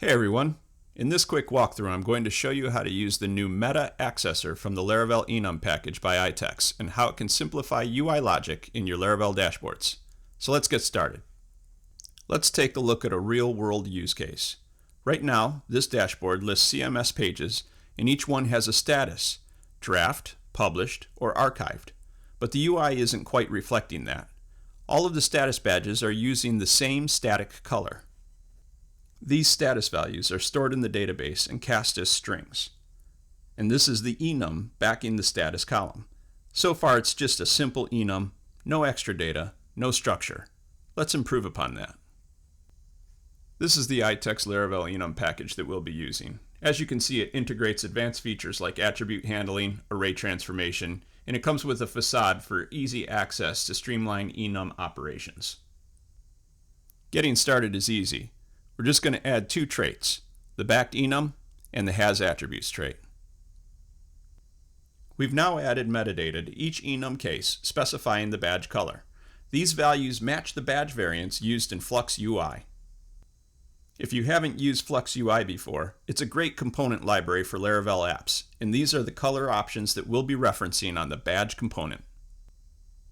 Hey everyone, in this quick walkthrough I'm going to show you how to use the new Meta Accessor from the Laravel Enum package by I-TEKS and how it can simplify UI logic in your Laravel dashboards. So let's get started. Let's take a look at a real-world use case. Right now, this dashboard lists CMS pages and each one has a status, draft, published, or archived. But the UI isn't quite reflecting that. All of the status badges are using the same static color. These status values are stored in the database and cast as strings. And this is the enum backing the status column. So far it's just a simple enum, no extra data, no structure. Let's improve upon that. This is the Iteks Laravel Enum package that we'll be using. As you can see, it integrates advanced features like attribute handling, array transformation, and it comes with a facade for easy access to streamline enum operations. Getting started is easy. We're just going to add two traits, the backed enum and the has attributes trait. We've now added metadata to each enum case specifying the badge color. These values match the badge variants used in Flux UI. If you haven't used Flux UI before, it's a great component library for Laravel apps, and these are the color options that we'll be referencing on the badge component.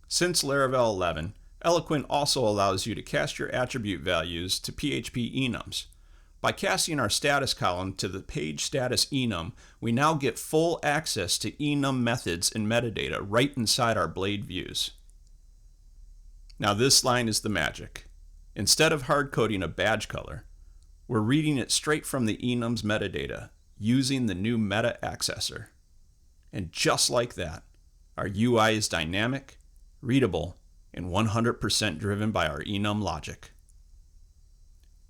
Since Laravel 11, Eloquent also allows you to cast your attribute values to PHP enums. By casting our status column to the page status enum, we now get full access to enum methods and metadata right inside our blade views. Now this line is the magic. Instead of hard coding a badge color, we're reading it straight from the enum's metadata using the new Meta Accessor. And just like that, our UI is dynamic, readable, and 100% driven by our enum logic.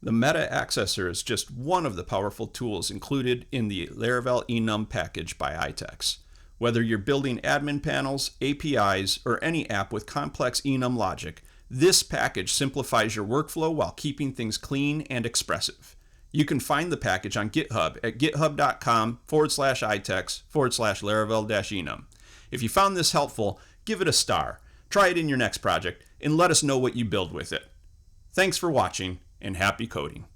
The Meta Accessor is just one of the powerful tools included in the Laravel Enum package by I-TEKS. Whether you're building admin panels, APIs, or any app with complex enum logic, this package simplifies your workflow while keeping things clean and expressive. You can find the package on GitHub at github.com/iteks/laravel-enum. If you found this helpful, give it a star. Try it in your next project and let us know what you build with it. Thanks for watching and happy coding.